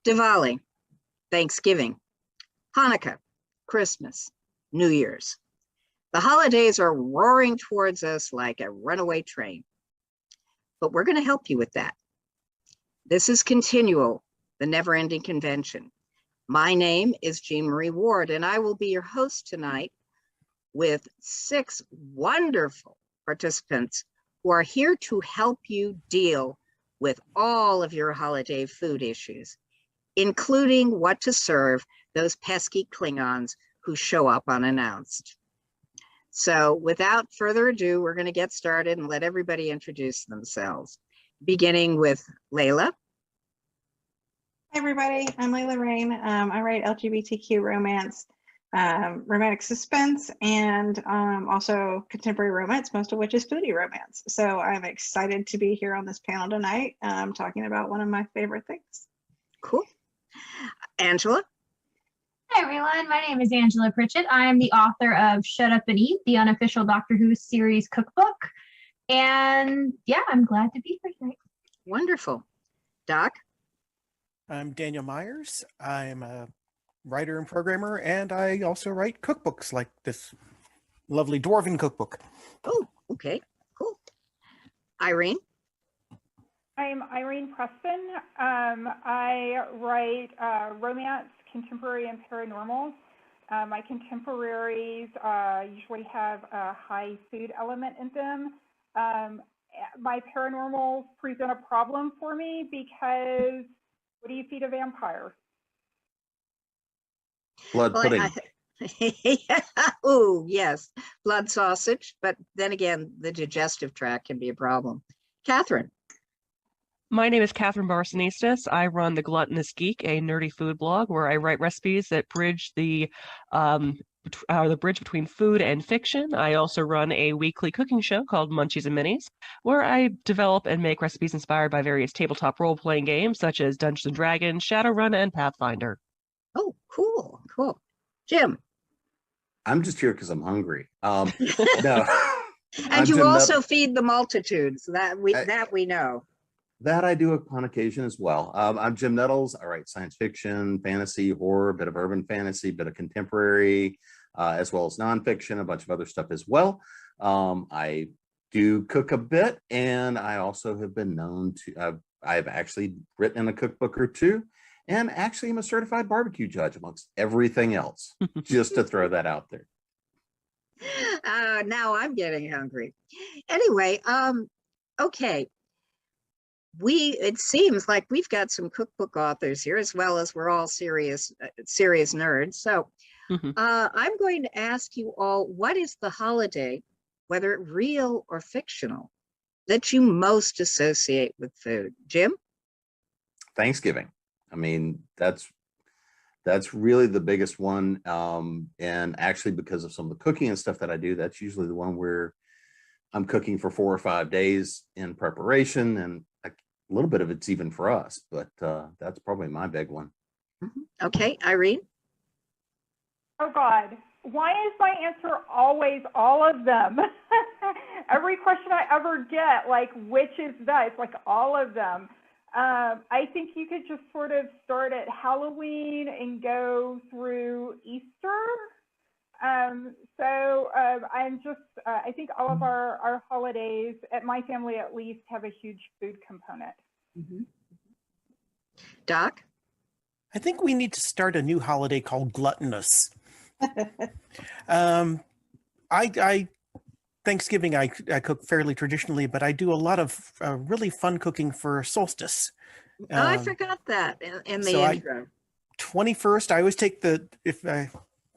Diwali, Thanksgiving, Hanukkah, Christmas, New Year's. The holidays are roaring towards us like a runaway train, but we're going to help you with that. This is ConTinual, the never-ending convention. My name is Jean Marie Ward, and I will be your host tonight with 6 wonderful participants who are here to help you deal with all of your holiday food issues, including what to serve those pesky Klingons who show up unannounced. So without further ado, we're going to get started and let everybody introduce themselves, beginning with Layla. Hi, everybody. I'm Layla Rain. I write LGBTQ romance, romantic suspense, and also contemporary romance, most of which is foodie romance. So I'm excited to be here on this panel tonight, talking about one of my favorite things. Cool. Angela. Hi, everyone. My name is Angela Pritchett. I am the author of Shut Up and Eat, the unofficial Doctor Who series cookbook. And yeah, I'm glad to be here tonight. Wonderful. Doc. I'm Daniel Myers. I'm a writer and programmer, and I also write cookbooks like this lovely dwarven cookbook. Oh, okay, cool. Irene. I'm Irene Preston. I write romance, contemporary, and paranormal. My contemporaries usually have a high food element in them. My paranormals present a problem for me because what do you feed a vampire? Blood pudding. Oh, yes, blood sausage. But then again, the digestive tract can be a problem. Catherine. My name is Catherine Barsonistas. I run The Gluttonous Geek, a nerdy food blog where I write recipes that bridge the bridge between food and fiction. I also run a weekly cooking show called Munchies and Minis, where I develop and make recipes inspired by various tabletop role-playing games such as Dungeons & Dragons, Shadowrun, and Pathfinder. Oh, cool, cool. Jim. I'm just here because I'm hungry. No. And you also feed the multitudes. That we know. That I do upon occasion as well. I'm Jim Nettles. I write science fiction, fantasy, horror, a bit of urban fantasy, a bit of contemporary, as well as nonfiction, a bunch of other stuff as well. I do cook a bit, and I also have been known to, I've actually written a cookbook or two, and actually I'm a certified barbecue judge amongst everything else, just to throw that out there. Now I'm getting hungry. Anyway, okay. It seems like we've got some cookbook authors here, as well as we're all serious nerds. So I'm going to ask you all, what is the holiday, whether real or fictional, that you most associate with food? Jim? Thanksgiving. I mean, that's really the biggest one. And actually, because of some of the cooking and stuff that I do, that's usually the one where I'm cooking for 4 or 5 days in preparation, and a little bit of it's even for us, but that's probably my big one. Okay, Irene? Oh God, why is my answer always all of them? Every question I ever get, like, which is that? It's like all of them. I think you could just sort of start at Halloween and go through Easter. I think all of our holidays, at my family at least, have a huge food component. Doc? I think we need to start a new holiday called Gluttonous. Thanksgiving, I cook fairly traditionally, but I do a lot of really fun cooking for solstice. I forgot that in the intro. 21st, I always take the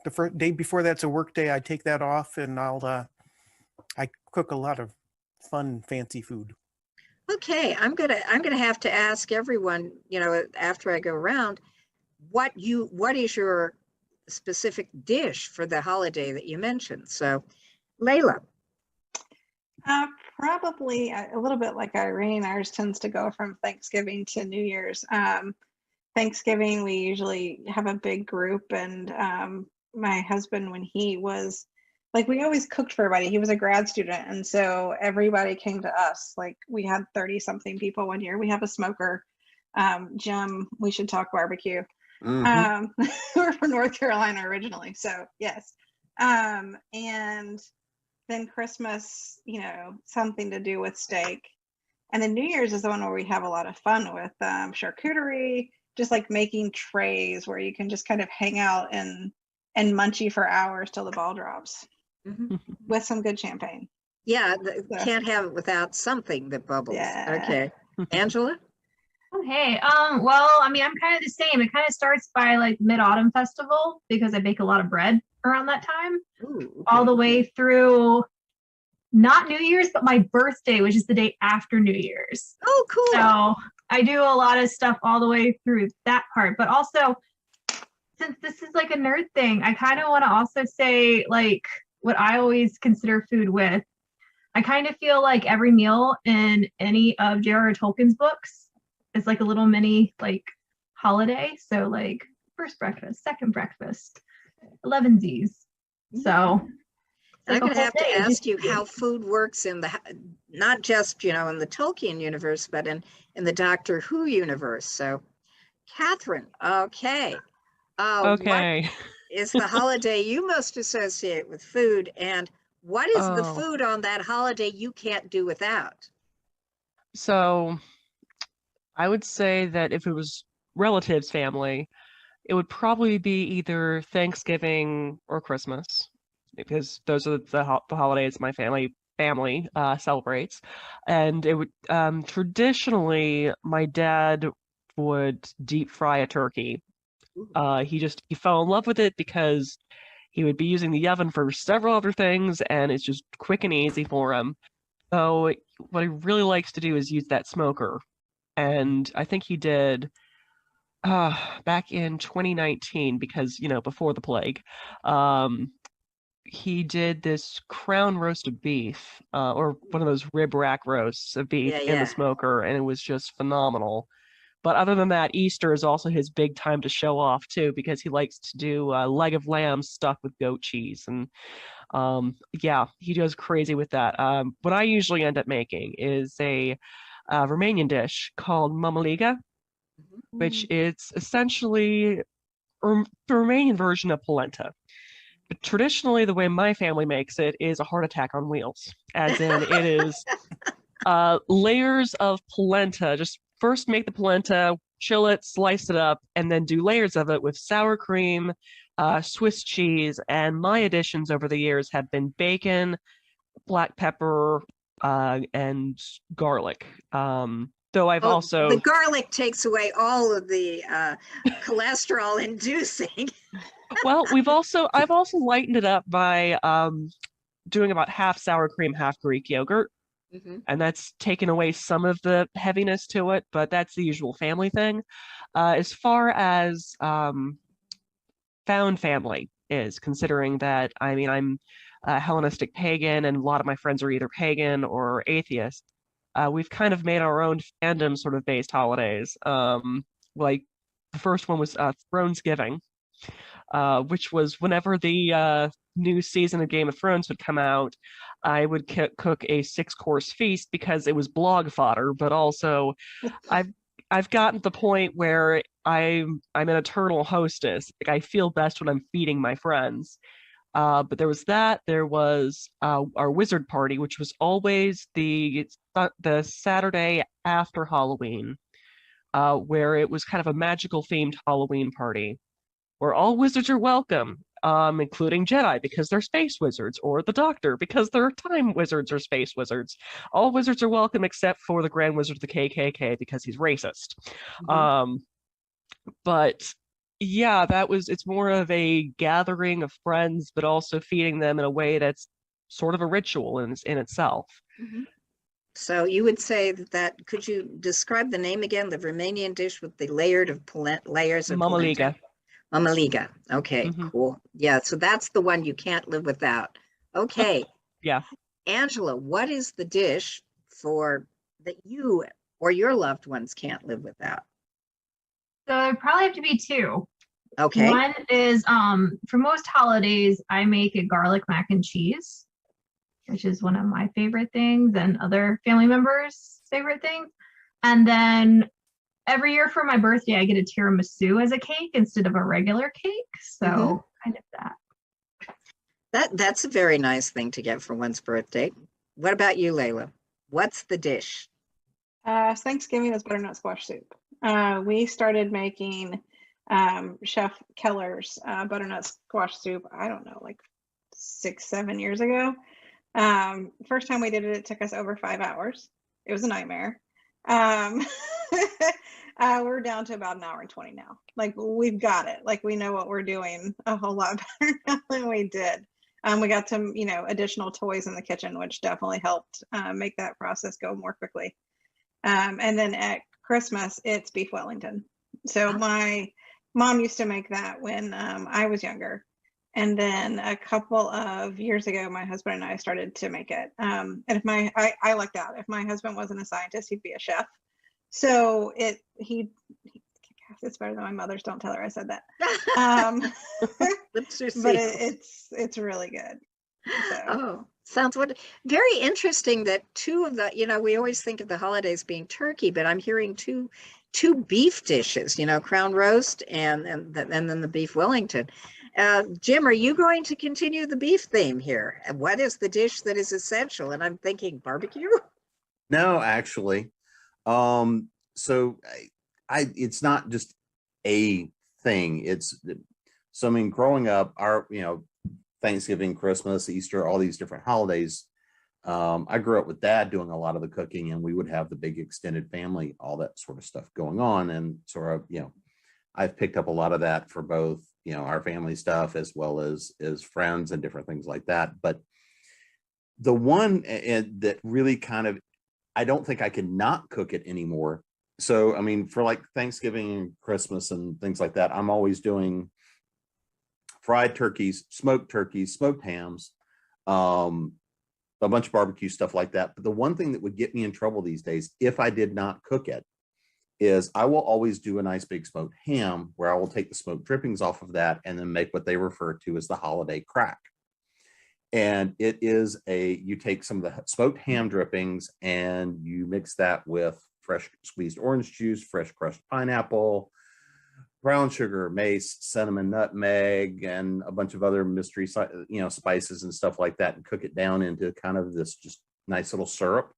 first day before that's a work day, I take that off, and I cook a lot of fun, fancy food. Okay, I'm gonna have to ask everyone, after I go around, what is your specific dish for the holiday that you mentioned. So, Layla. Probably a little bit like Irene. Ours tends to go from Thanksgiving to New Year's. Thanksgiving, we usually have a big group, and my husband, when he was like, we always cooked for everybody. He was a grad student, and so everybody came to us. Like, we had 30 something people one year. We have a smoker. Jim, we should talk barbecue. Mhm. We're from North Carolina originally, so yes. And then Christmas, you know, something to do with steak. And then New Year's is the one where we have a lot of fun with charcuterie, just like making trays where you can just kind of hang out and munchy for hours till the ball drops with some good champagne. Yeah, So, can't have it without something that bubbles. Yeah. Okay. Angela? Okay. Well, I mean, I'm kind of the same. It kind of starts by like Mid-Autumn Festival because I bake a lot of bread around that time, Ooh, all okay. the way through not New Year's, but my birthday, which is the day after New Year's. Oh, cool. So I do a lot of stuff all the way through that part. But also, since this is like a nerd thing, I kind of want to also say like what I always consider food with. I kind of feel like every meal in any of J.R.R. Tolkien's books is like a little mini like holiday. So like first breakfast, second breakfast, 11sies. So I'm going to have to ask you just how food works in the, not just, you know, in the Tolkien universe, but in the Doctor Who universe. So, Catherine, okay. What Okay. is the holiday you most associate with food, and what is the Oh. food on that holiday you can't do without? So I would say that if it was relatives, family, it would probably be either Thanksgiving or Christmas, because those are the holidays my family celebrates. And it would traditionally my dad would deep fry a turkey. He fell in love with it because he would be using the oven for several other things, and it's just quick and easy for him. So what he really likes to do is use that smoker. And I think he did back in 2019, because, you know, before the plague, he did this crown roast of beef, or one of those rib rack roasts of beef Yeah, in yeah. the smoker, and it was just phenomenal. But other than that, Easter is also his big time to show off too, because he likes to do leg of lamb stuffed with goat cheese, and yeah, he goes crazy with that. What I usually end up making is a Romanian dish called mamaliga, which is essentially the Romanian version of polenta. But traditionally, the way my family makes it is a heart attack on wheels, as in it is layers of polenta. Just first make the polenta, chill it, slice it up, and then do layers of it with sour cream, Swiss cheese, and my additions over the years have been bacon, black pepper, and garlic. Though I've Oh, also the garlic takes away all of the cholesterol inducing. well, I've also lightened it up by doing about half sour cream, half Greek yogurt. And that's taken away some of the heaviness to it, but that's the usual family thing. As far as found family is, considering that, I mean, I'm a Hellenistic pagan, and a lot of my friends are either pagan or atheist. We've kind of made our own fandom sort of based holidays. Like the first one was Thronesgiving, which was whenever the new season of Game of Thrones would come out, I would cook a 6-course feast because it was blog fodder, but also I've gotten to the point where I'm an eternal hostess. Like, I feel best when I'm feeding my friends. But there was that. There was our wizard party, which was always the Saturday after Halloween, where it was kind of a magical themed Halloween party, where all wizards are welcome, including Jedi because they're space wizards, or the Doctor because they're time wizards or space wizards. All wizards are welcome except for the Grand Wizard of the KKK because he's racist. But yeah, it's more of a gathering of friends, but also feeding them in a way that's sort of a ritual in itself. So you would say that, could you describe the name again, the Romanian dish with the layers of polenta? Mamaliga. Mamaliga. Okay, Mhm. cool. Yeah, so that's the one you can't live without. Okay, Yeah. Angela, what is the dish for that you or your loved ones can't live without? So it'd probably have to be two. Okay. One is for most holidays, I make a garlic mac and cheese, which is one of my favorite things and other family members' favorite things. And then every year for my birthday, I get a tiramisu as a cake instead of a regular cake. So Mhm. kind of that. That's a very nice thing to get for one's birthday. What about you, Layla? What's the dish? Thanksgiving is butternut squash soup. We started making Chef Keller's butternut squash soup, I don't know, like 6, 7 years ago. First time we did it, it took us over 5 hours. It was a nightmare. We're down to about an hour and 20 now. Like we've got it. Like we know what we're doing a whole lot better now than we did. We got some, additional toys in the kitchen, which definitely helped make that process go more quickly. And then at Christmas, it's beef Wellington. So my mom used to make that when I was younger. And then a couple of years ago, my husband and I started to make it. And if I like that. If my husband wasn't a scientist, he'd be a chef. So it's better than my mother's. Don't tell her I said that. But it's really good. So. Oh, sounds very interesting that two of the, we always think of the holidays being turkey, but I'm hearing two beef dishes, crown roast and then the beef Wellington. Jim, are you going to continue the beef theme here? And what is the dish that is essential? And I'm thinking barbecue. No, actually. So it's not just a thing. I mean, growing up, our, Thanksgiving, Christmas, Easter, all these different holidays. I grew up with Dad doing a lot of the cooking, and we would have the big extended family, all that sort of stuff going on. And sort of, I've picked up a lot of that for both, our family stuff as well as friends and different things like that. But the one that really kind of, I don't think I can not cook it anymore. So, I mean, for like Thanksgiving and Christmas and things like that, I'm always doing fried turkeys, smoked hams, a bunch of barbecue stuff like that. But the one thing that would get me in trouble these days, if I did not cook it, is I will always do a nice big smoked ham where I will take the smoked drippings off of that and then make what they refer to as the holiday crack. And it is you take some of the smoked ham drippings and you mix that with fresh squeezed orange juice, fresh crushed pineapple, brown sugar, mace, cinnamon, nutmeg, and a bunch of other mystery, spices and stuff like that, and cook it down into kind of this just nice little syrup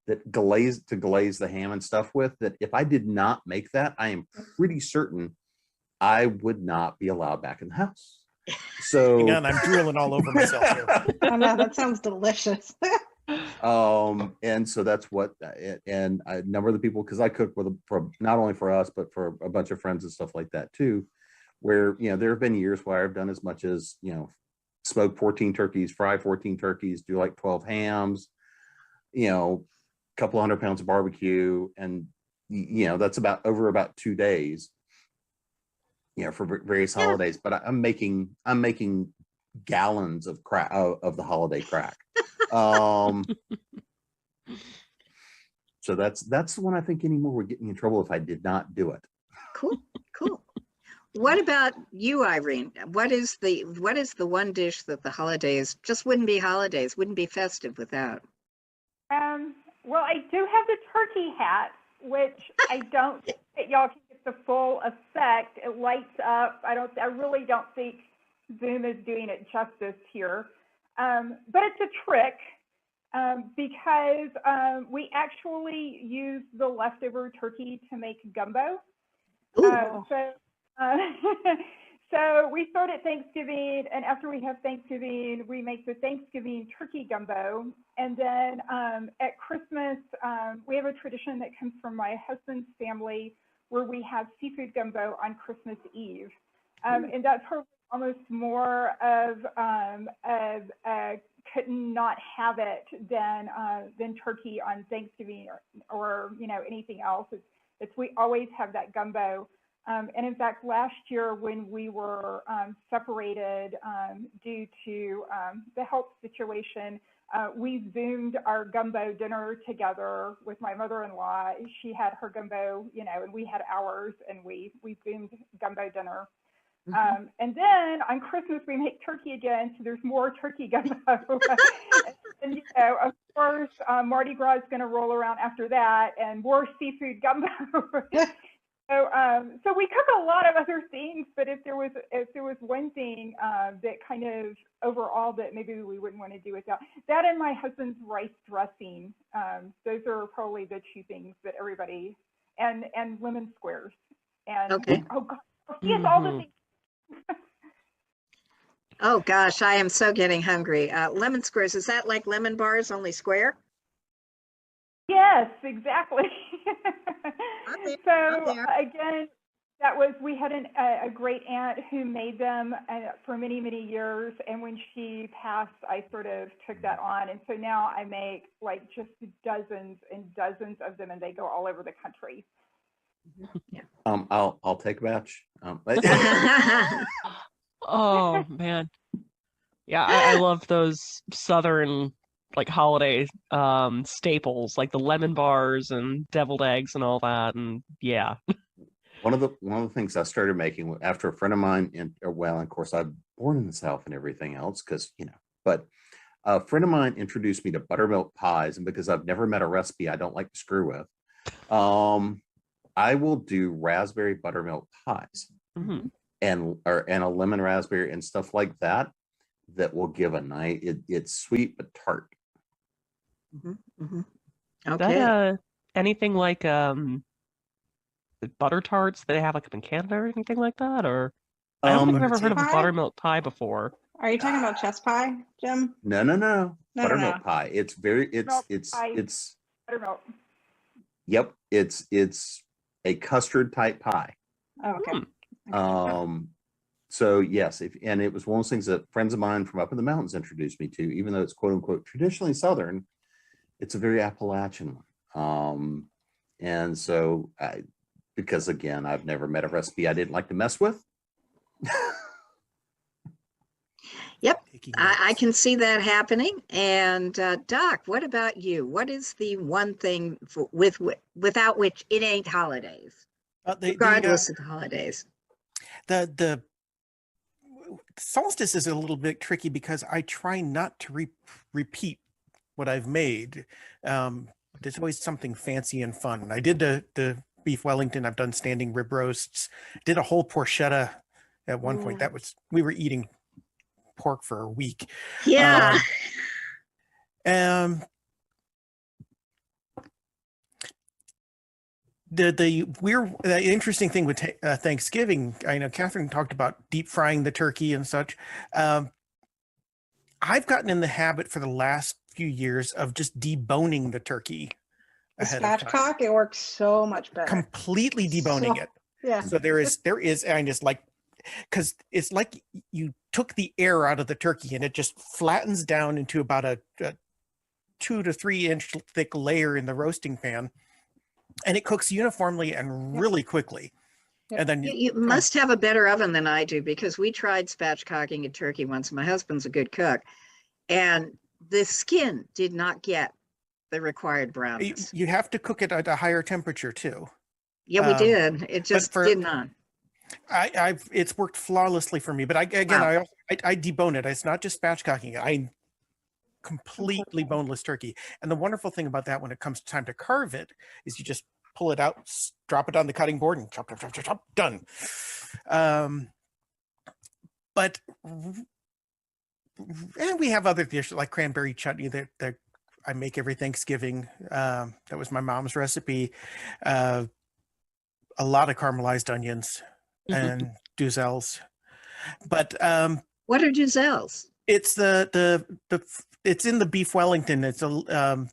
that glaze the ham and stuff with. That if I did not make that, I am pretty certain I would not be allowed back in the house. So Hang on, I'm drooling all over myself here. Oh no, that sounds delicious. And so that's what, and a number of the people, because I cook for not only for us, but for a bunch of friends and stuff like that too, where, there have been years where I've done as much as, smoke 14 turkeys, fry 14 turkeys, do like 12 hams, a couple 100 pounds of barbecue. And, that's about 2 days, for various holidays, but I'm making gallons of crack of the holiday crack. So that's the one I think anymore would get me in trouble if I did not do it. Cool. What about you, Irene? What is the one dish that the holidays just wouldn't be holidays, wouldn't be festive without? Well, I do have the turkey hat, which I don't think that y'all can get the full effect. It lights up. I really don't think Zoom is doing it justice here. But it's a trick because we actually use the leftover turkey to make gumbo. So we start at Thanksgiving, and after we have Thanksgiving, we make the Thanksgiving turkey gumbo. And then at Christmas, we have a tradition that comes from my husband's family where we have seafood gumbo on Christmas Eve. And that's almost more of couldn't not have it than turkey on Thanksgiving or anything else. We always have that gumbo. And in fact, last year when we were separated due to the health situation, we Zoomed our gumbo dinner together with my mother-in-law. She had her gumbo, you know, and we had ours, and we Zoomed gumbo dinner. And then on Christmas, we make turkey again, so there's more turkey gumbo. And, you know, of course, Mardi Gras is going to roll around after that, and more seafood gumbo. So we cook a lot of other things, but if there was one thing that kind of overall that maybe we wouldn't want to do without, that and my husband's rice dressing, those are probably the two things that everybody, and lemon squares. And Okay. oh God, he has all the things. Oh gosh, I am so getting hungry. Lemon squares, is that like lemon bars, only square? Yes, exactly. So there. again, we had a great aunt who made them for many, many years. And when she passed, I sort of took that on. And so now I make like just dozens and dozens of them, and they go all over the country. Yeah. I'll take a batch. Oh man. Yeah, I love those Southern like holiday staples like the lemon bars and deviled eggs and all that. And yeah. One of the things I started making after a friend of mine, well, of course, I'm born in the South and everything else, because, you know, but a friend of mine introduced me to buttermilk pies. And because I've never met a recipe I don't like to screw with, I will do raspberry buttermilk pies and a lemon raspberry and stuff like that. That will give a night. It's sweet but tart. Okay. That anything like the butter tarts that they have like up in Canada or anything like that? Or I don't think I've ever heard of a Pie? buttermilk pie before. Are you talking about chess pie, Jim? No. Buttermilk No. pie. It's very Buttermilk. Yep. It's a custard type pie. Oh, okay. So yes, and it was one of those things that friends of mine from up in the mountains introduced me to, even though it's quote unquote traditionally Southern, it's a very Appalachian one. And so because again, I've never met a recipe I didn't like to mess with. Yep, I can see that happening. And Doc, what about you? What is the one thing without which it ain't holidays, regardless of the holidays? The solstice is a little bit tricky because I try not to repeat what I've made. There's always something fancy and fun. I did the beef Wellington. I've done standing rib roasts. Did a whole porchetta at one point. We were eating pork for a week. Yeah. The interesting thing with Thanksgiving, I know Catherine talked about deep frying the turkey and such. I've gotten in the habit for the last few years of just deboning the turkey The ahead of time. spatchcock, it works so much better. Completely deboning it. Yeah. So there is, and it's like, because it's like you took the air out of the turkey and it just flattens down into about a 2 to 3 inch thick layer in the roasting pan. And it cooks uniformly and really quickly. Yep. And then You must have a better oven than I do, because we tried spatchcocking a turkey once. My husband's a good cook, and the skin did not get the required brownness. you have to cook it at a higher temperature too. Yeah, we did. It just did not. It's worked flawlessly for me. But I debone it. It's not just spatchcocking it. I completely boneless turkey. And the wonderful thing about that when it comes time to carve it is you just pull it out, drop it on the cutting board, and chop, chop, chop, chop, chop, done. And we have other dishes like cranberry chutney that I make every Thanksgiving. That was my mom's recipe. A lot of caramelized onions and Duzels. But What are Giselles? it's it's in the beef Wellington. It's a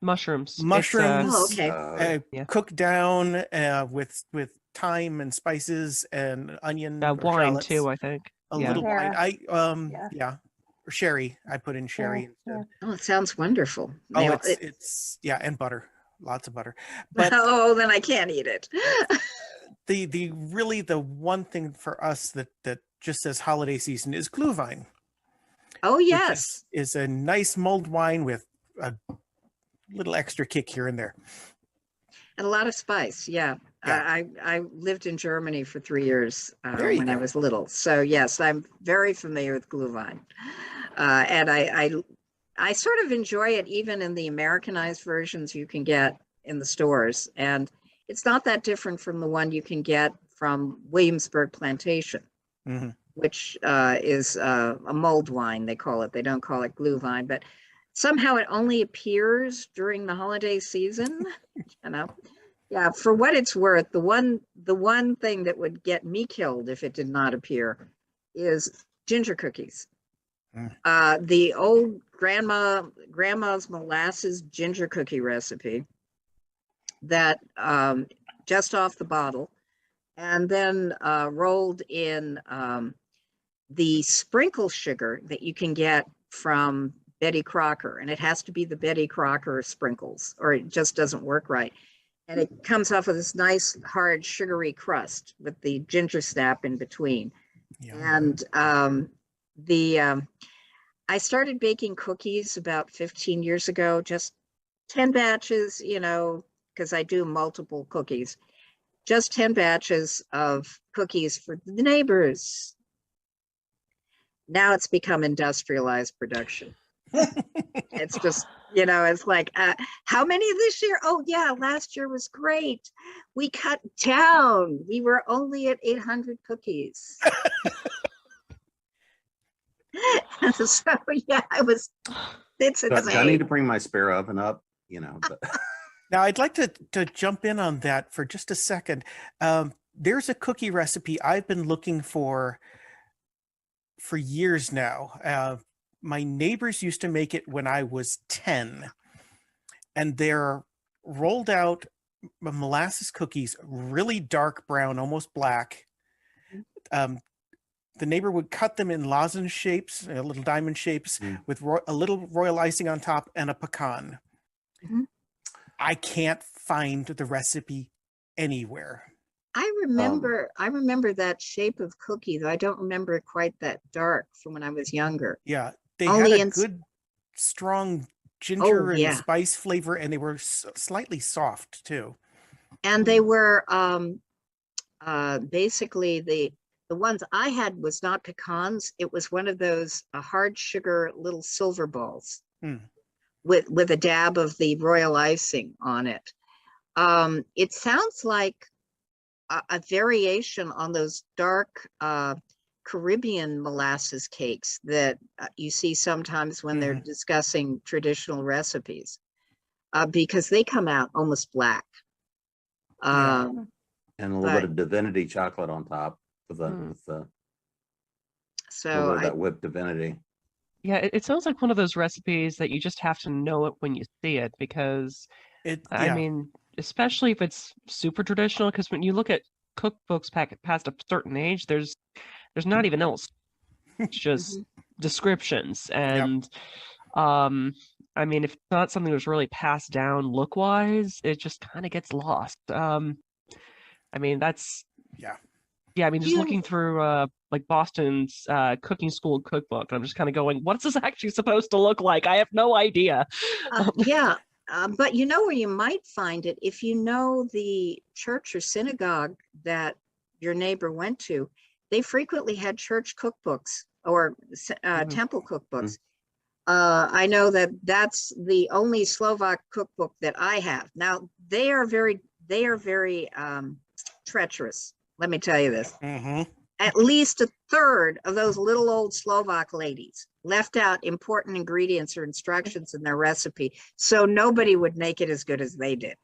Mushrooms. mushrooms. Oh, okay. Yeah. Cooked down with thyme and spices and onion. or Wine shallots. too, I think. A Yeah. little wine. Yeah. Yeah. Or sherry. I put in sherry instead. Oh, it sounds wonderful. Oh, Now, it's and butter. Lots of butter. But oh, then I can't eat it. the really the one thing for us that just says holiday season is Glühwein, Oh, which yes. is a nice mulled wine with a little extra kick here and there. And a lot of spice. Yeah. Yeah. I lived in Germany for 3 years There you when I go. was little. So yes, I'm very familiar with Glühwein. And I sort of enjoy it even in the Americanized versions you can get in the stores. And it's not that different from the one you can get from Williamsburg Plantation, Mhm. which is a mulled wine, they call it. They don't call it Glühwein, but somehow it only appears during the holiday season, you know. Yeah, for what it's worth, the one thing that would get me killed if it did not appear is ginger cookies. The old grandma's molasses ginger cookie recipe that just off the bottle, and then rolled in the sprinkle sugar that you can get from Betty Crocker, and it has to be the Betty Crocker sprinkles, or it just doesn't work right. And it comes off with this nice hard sugary crust with the ginger snap in between. Yeah. And I started baking cookies about 15 years ago, just 10 batches, you know, because I do multiple cookies, just 10 batches of cookies for the neighbors. Now it's become industrialized production. It's just, you know, it's like, how many this year? Oh, yeah, last year was great. We cut down. We were only at 800 cookies. So, yeah, it's Do I need insane. to bring my spare oven up? You know, but Now I'd like to jump in on that for just a second. There's a cookie recipe I've been looking for years now. My neighbors used to make it when I was 10, and they're rolled out molasses cookies, really dark brown, almost black. The neighbor would cut them in lozenge shapes, little diamond shapes, with a little royal icing on top and a pecan. Mhm. I can't find the recipe anywhere. I remember that shape of cookie, though I don't remember it quite that dark from when I was younger. Yeah, they Only had a in- good, strong ginger and yeah. spice flavor, and they were slightly soft too. And they were basically the ones I had was not pecans. It was one of those hard sugar little silver balls with a dab of the royal icing on it. It sounds like a variation on those dark Caribbean molasses cakes that you see sometimes when they're discussing traditional recipes, because they come out almost black. and a little bit of divinity chocolate on top with the so little bit of that whipped divinity. Yeah, it sounds like one of those recipes that you just have to know it when you see it, because I mean, especially if it's super traditional, because when you look at cookbooks past a certain age, there's not even else. It's just descriptions. And I mean, if it's not something that's really passed down look-wise, it just kind of gets lost. I mean, that's I mean, just looking through like Boston's cooking school cookbook, I'm just kind of going, what's this actually supposed to look like? I have no idea. But you know where you might find it, if you know the church or synagogue that your neighbor went to, they frequently had church cookbooks or temple cookbooks. I know that that's the only Slovak cookbook that I have. Now they are very treacherous. Let me tell you this. At least a third of those little old Slovak ladies left out important ingredients or instructions in their recipe, so nobody would make it as good as they did.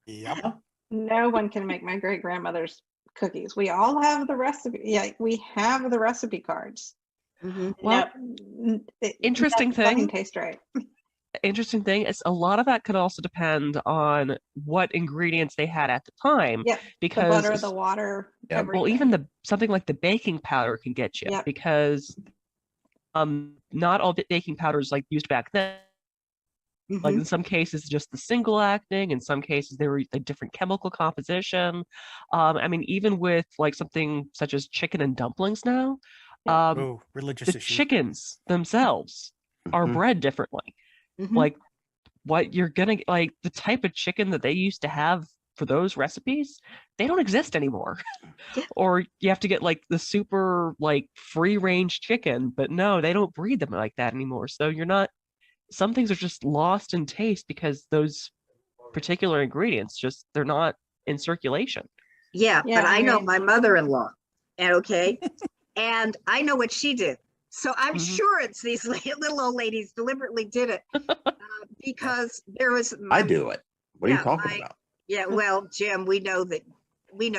Yep. No one can make my great grandmother's cookies. We all have the recipe. Yeah, we have the recipe cards. Well, interesting thing. Doesn't taste right. Interesting thing is a lot of that could also depend on what ingredients they had at the time. Yeah, because the butter, the water. Well, even something like the baking powder can get you, because not all baking powders like used back then Like Mhm. in some cases, just the single acting. In some cases, they were a different chemical composition. I mean, even with like something such as chicken and dumplings now, Yep. Oh, religious the issue. chickens themselves are Mhm. bred differently. Mhm. Like what you're gonna like the type of chicken that they used to have for those recipes, they don't exist anymore. Yeah. Or you have to get like the super like free range chicken, but no, they don't breed them like that anymore. So you're not, some things are just lost in taste because those particular ingredients just they're not in circulation. Yeah, Yeah, but I I know mean, my mother-in-law, and okay, and I know what she did. So I'm Mhm. sure it's these little old ladies deliberately did it because there was I do it. What are you yeah, talking about? yeah. Well, Jim, we know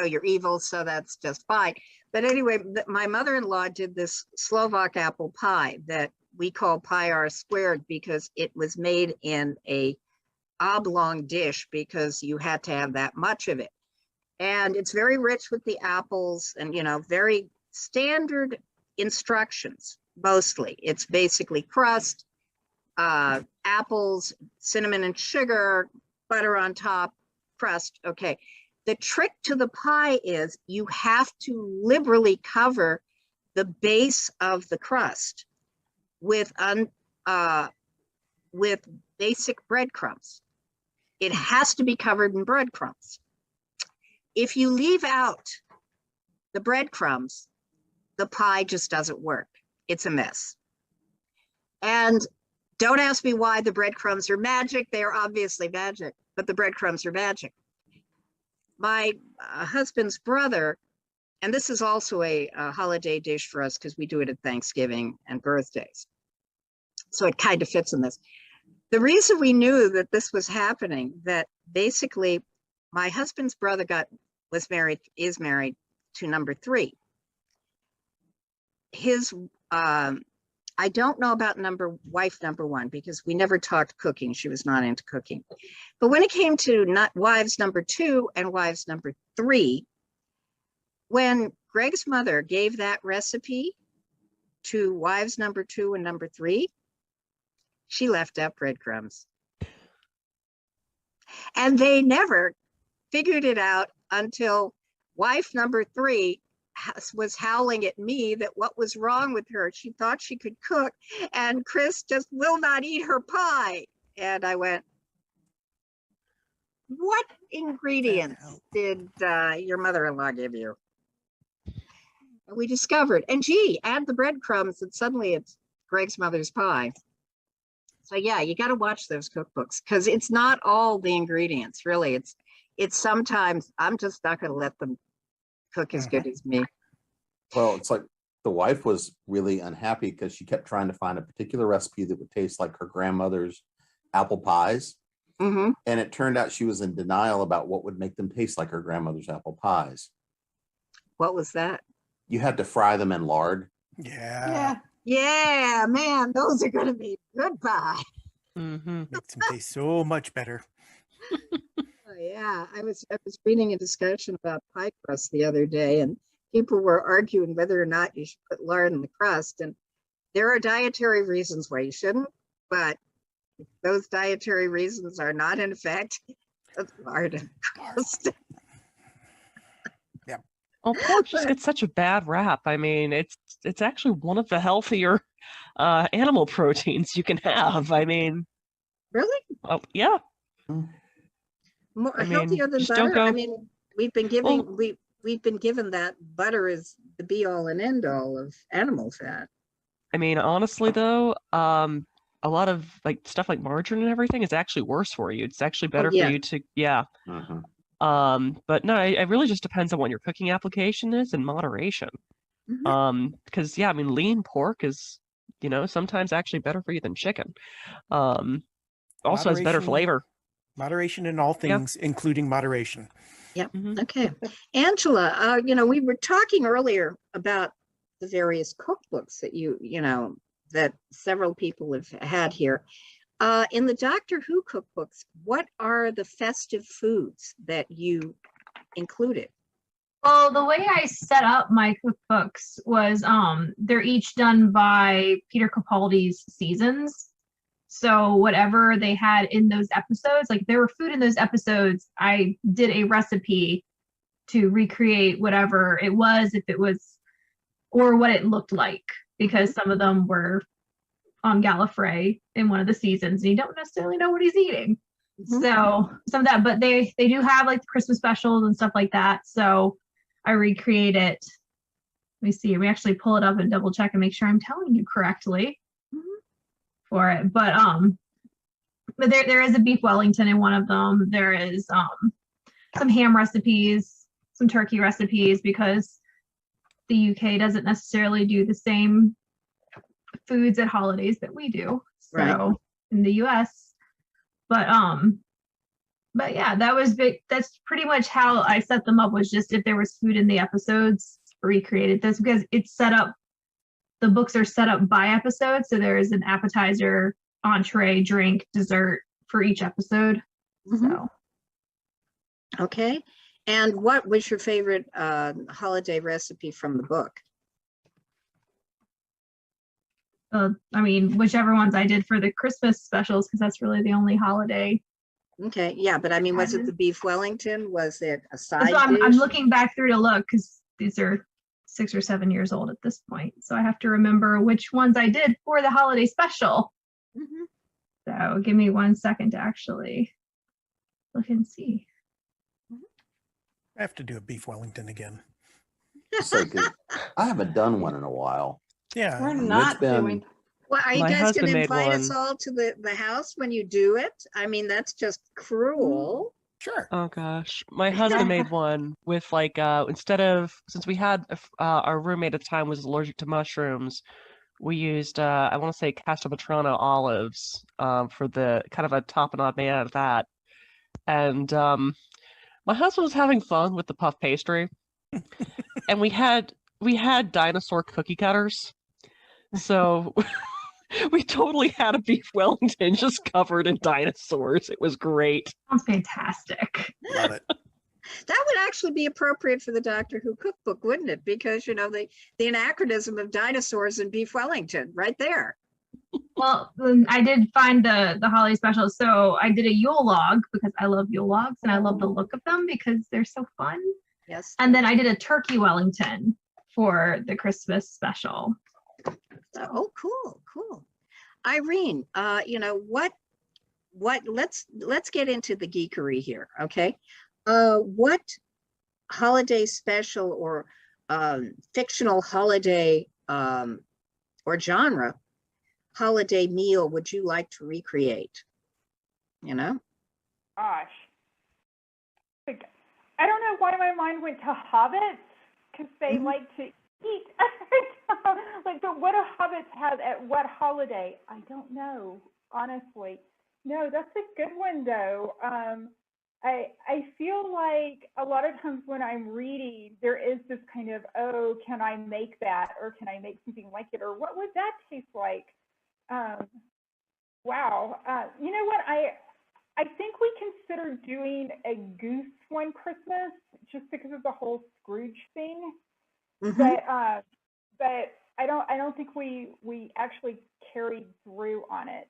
you're evil, so that's just fine. But anyway, my mother-in-law did this Slovak apple pie that we call pie R squared because it was made in a oblong dish because you had to have that much of it. And it's very rich with the apples and, very standard instructions, mostly. It's basically crust, apples, cinnamon and sugar, butter on top, crust. Okay. The trick to the pie is you have to liberally cover the base of the crust with with basic breadcrumbs. It has to be covered in breadcrumbs. If you leave out the breadcrumbs, the pie just doesn't work. It's a mess. And don't ask me why the breadcrumbs are magic. They are obviously magic, but the breadcrumbs are magic. My husband's brother, and this is also a holiday dish for us because we do it at Thanksgiving and birthdays. So it kind of fits in this. The reason we knew that this was happening, that basically my husband's brother is married to number 3. His, I don't know about wife number 1 because we never talked cooking. She was not into cooking. But when it came to not wives number 2 and wives number 3, when Greg's mother gave that recipe to wives number 2 and number 3, she left out breadcrumbs. And they never figured it out until wife number 3 was howling at me that what was wrong with her. She thought she could cook and Chris just will not eat her pie. And I went, what ingredients did your mother-in-law give you? And we discovered, and gee, add the breadcrumbs and suddenly it's Greg's mother's pie. So yeah, you got to watch those cookbooks because it's not all the ingredients, really. It's sometimes I'm just not going to let them cook as good as me. Well, it's like the wife was really unhappy because she kept trying to find a particular recipe that would taste like her grandmother's apple pies. Mm-hmm. And it turned out she was in denial about what would make them taste like her grandmother's apple pies. What was that? You had to fry them in lard. Yeah. Yeah, man, those are going to be good pie. Mm-hmm. Makes them taste so much better. Oh, yeah, I was reading a discussion about pie crust the other day, and people were arguing whether or not you should put lard in the crust. And there are dietary reasons why you shouldn't, but if those dietary reasons are not in effect, put lard in the crust. Well, pork just gets such a bad rap. I mean, it's actually one of the healthier animal proteins you can have. I mean, Really? oh yeah. More I mean, healthier than just don't butter? I go. mean, we've been given that butter is the be all and end all of animal fat. I mean, honestly though, a lot of like stuff like margarine and everything is actually worse for you. It's actually better yeah. for you to, yeah. Mhm. But no, it really just depends on what your cooking application is in moderation. Mhm. Because yeah, I mean, lean pork is, sometimes actually better for you than chicken. Also has better Moderation. flavor. Moderation in all things, including moderation. Yep. Mhm. Okay. Angela, we were talking earlier about the various cookbooks that that several people have had here. In the Doctor Who cookbooks, what are the festive foods that you included? Well, the way I set up my cookbooks was they're each done by Peter Capaldi's seasons. So whatever they had in those episodes, like if there were food in those episodes, I did a recipe to recreate whatever it was, if it was, or what it looked like, because some of them were on Gallifrey in one of the seasons, and you don't necessarily know what he's eating. Mhm. So some of that, but they do have like the Christmas specials and stuff like that. So I recreate it. Let me see. We actually pull it up and double check and make sure I'm telling you correctly for it. But there is a beef Wellington in one of them. There is some ham recipes, some turkey recipes, because the UK doesn't necessarily do the same foods at holidays that we do. So Right. in the US. But yeah, that was big. That's pretty much how I set them up, was just if there was food in the episodes, recreated this, because it's set up, the books are set up by episode. So there is an appetizer, entree, drink, dessert for each episode. Mhm. So Okay. And what was your favorite holiday recipe from the book? I mean, whichever ones I did for the Christmas specials, because that's really the only holiday. Okay, yeah, but I mean, was it the beef Wellington? Was it a side So I'm dish? looking back through to look, because these are 6 or 7 years old at this point. So I have to remember which ones I did for the holiday special. Mhm. So give me 1 second to actually look and see. I have to do a beef Wellington again. Say, 'cause I haven't done one in a while. Yeah. We're mean, it's not been- doing. Well, are you My guys husband gonna made invite us one. all to the house when you do it? I mean, that's just cruel. Sure. Oh gosh, my husband made one with like instead of, since we had our roommate at the time was allergic to mushrooms, we used I want to say Castelvetrano olives for the kind of a top and odd man out of that, and my husband was having fun with the puff pastry, and we had dinosaur cookie cutters, so we totally had a beef Wellington just covered in dinosaurs. It was great. Sounds fantastic. Love it. That would actually be appropriate for the Doctor Who cookbook, wouldn't it? Because, you know, the anachronism of dinosaurs and beef Wellington right there. Well, I did find the holiday special. So I did a Yule log, because I love Yule logs and I love the look of them because they're so fun. Yes. And then I did a turkey Wellington for the Christmas special. Oh, cool, cool. Irene, you know, what, let's get into the geekery here, okay? What holiday special or fictional holiday or genre holiday meal would you like to recreate? You know? Gosh. Like, I don't know why my mind went to hobbits, because they Mhm. like to eat. Like, but what do hobbits have at what holiday? I don't know, honestly. No, that's a good one though. I feel like a lot of times when I'm reading, there is this kind of, oh, can I make that, or can I make something like it, or what would that taste like? Wow. You know what? I think we considered doing a goose one Christmas, just because of the whole Scrooge thing. Mhm. But I don't think we actually carried through on it.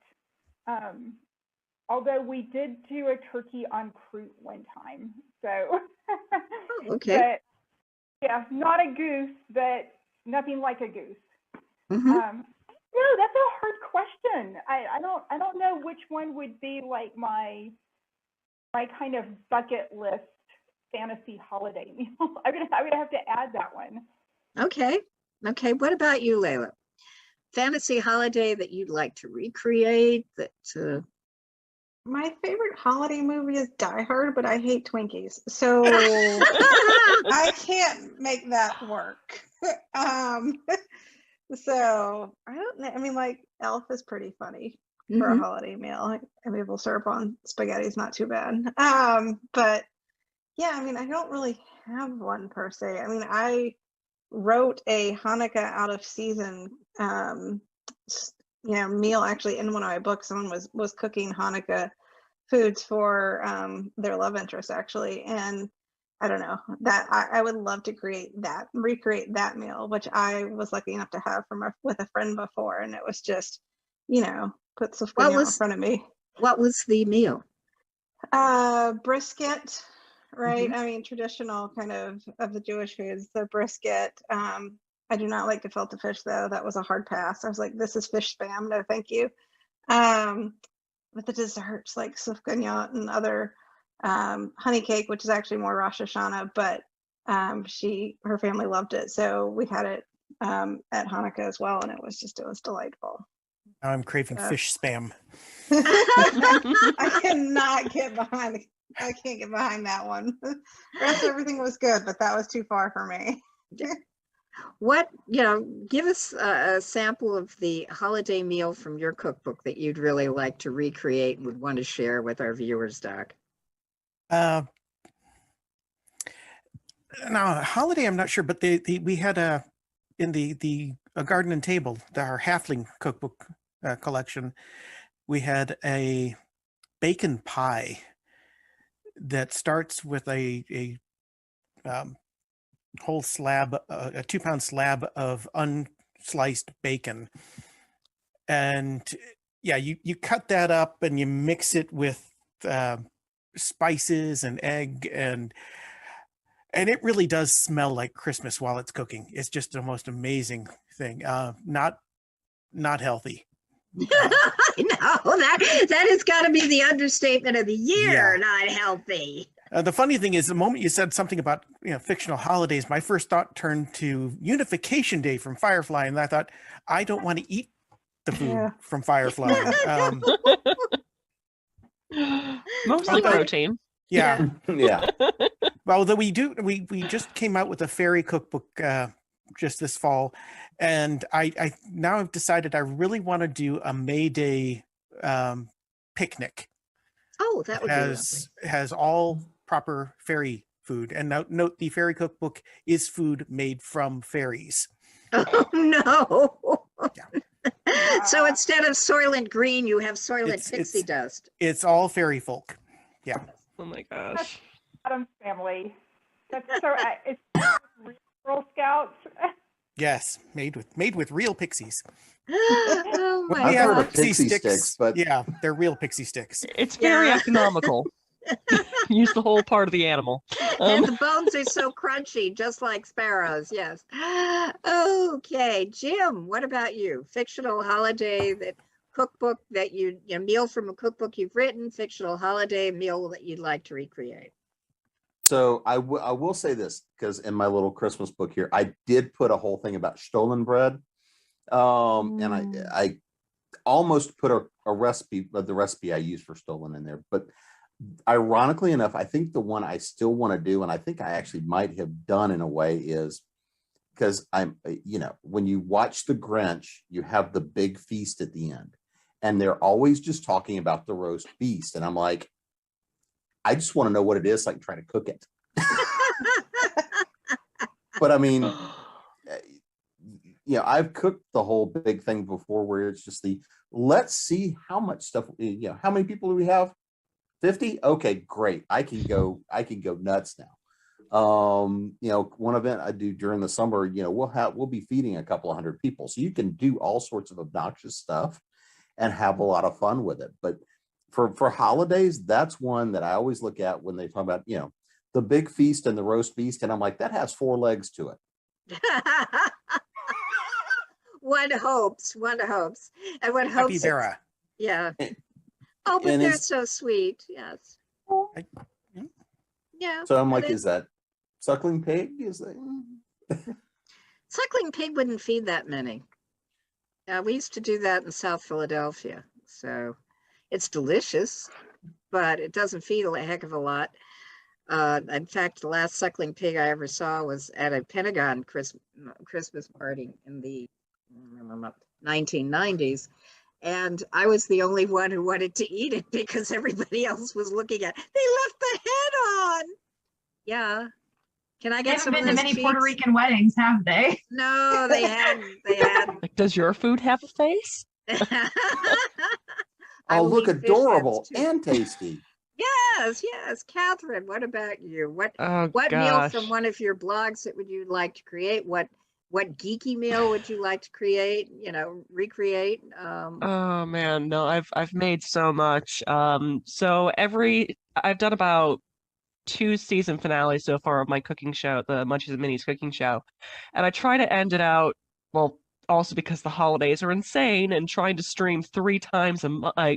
Although we did do a turkey on croute one time. So Oh, okay. but yeah, not a goose, but nothing like a goose. Mhm. No, that's a hard question. I don't know which one would be like my kind of bucket list fantasy holiday meal. I would have to add that one. Okay. Okay. What about you, Layla? Fantasy holiday that you'd like to recreate that My favorite holiday movie is Die Hard, but I hate Twinkies, so I can't make that work. So I don't know. I mean, like Elf is pretty funny for a Mhm. holiday meal. Like, maple syrup on spaghetti is not too bad. But yeah, I mean, I don't really have one per se. I mean, I wrote a Hanukkah out of season, meal actually in one of my books. Someone was cooking Hanukkah foods for their love interest actually, and I don't know, that I would love to recreate that meal, which I was lucky enough to have with a friend before, and it was just, put some What in was- front of me. What was the meal? Brisket, right? I mean, traditional kind of the Jewish foods, the brisket. I do not like gefilte fish though. That was a hard pass. I was like, this is fish spam. No, thank you. But the desserts like sufganiyot and other honey cake, which is actually more Rosh Hashanah, but her family loved it. So we had it at Hanukkah as well. And it was delightful. Now I'm craving fish spam. I cannot get behind. I can't get behind that one. The rest of everything was good, but that was too far for me. What, give us a sample of the holiday meal from your cookbook that you'd really like to recreate and would want to share with our viewers, Doc. Now, holiday, I'm not sure, but we had in the Garden and Table, our Halfling cookbook collection, we had a bacon pie that starts with a whole slab, a 2-pound slab of unsliced bacon. And yeah, you cut that up and you mix it with spices and egg, and it really does smell like Christmas while it's cooking. It's just the most amazing thing. Not healthy. I know that has got to be the understatement of the year. Yeah. Not healthy. The funny thing is, the moment you said something about fictional holidays, my first thought turned to Unification Day from Firefly, and I thought, I don't want to eat the food from Firefly. Mostly Although- protein. Yeah. Yeah. Well, although we just came out with a fairy cookbook just this fall, and I now have decided I really want to do a May Day picnic. Oh, that would be lovely. Has all proper fairy food, and note the fairy cookbook is food made from fairies. Oh no. Yeah. So instead of Soylent Green, you have Soylent It's- Pixie Dust. It's all fairy folk. Yeah. Oh my gosh. Adam's family. That's so. It's Girl Scouts. Yes, made with real pixies. Oh Well, my I've heard God. of pixie sticks, but yeah, they're real pixie sticks. It's very Yeah. economical. Use the whole part of the animal. And the bones are so crunchy, just like sparrows. Yes. Okay, Jim, what about you? Fictional holiday cookbook that meal from a cookbook you've written, fictional holiday meal that you'd like to recreate. So I will say this, because in my little Christmas book here, I did put a whole thing about Stollen bread. And I almost put a recipe of the recipe I use for Stollen in there. But ironically enough, I think the one I still want to do, and I think I actually might have done in a way, is because when you watch The Grinch, you have the big feast at the end, and they're always just talking about the roast beast. And I'm like, I just want to know what it is so I can try to cook it. But I mean, I've cooked the whole big thing before, where it's just let's see how much stuff, how many people do we have? 50? Okay, great. I can go nuts now. One event I do during the summer, we'll be feeding a couple of hundred people. So you can do all sorts of obnoxious stuff and have a lot of fun with it. But for holidays, that's one that I always look at when they talk about, the big feast and the roast beast. And I'm like, that has 4 legs to it. One hopes. And one hopes. Capybara. Yeah. Oh, but And they're so sweet. Yes. Yeah. So I'm like, they- is that suckling pig? Is that? Suckling pig wouldn't feed that many. We used to do that in South Philadelphia. So it's delicious, but it doesn't feed a heck of a lot. In fact, the last suckling pig I ever saw was at a Pentagon Christmas party in the 1990s. And I was the only one who wanted to eat it because everybody else was looking at it. They left the head on. Yeah. Can I They get haven't some been of to those many Puerto cheeks? Rican weddings, have they? No, they hadn't. They hadn't. Like, does your food have a face? I Oh, will look, eat fish adorable heads, too. and tasty. Yes. Catherine, what about you? Oh What meal gosh. from one of your blogs that would you like to create? What What geeky meal would you like to create, recreate? Oh man, no, I've made so much. So I've done about 2 season finales so far of my cooking show, the Munchies and Minis cooking show. And I try to end it out, well, also because the holidays are insane and trying to stream 3 times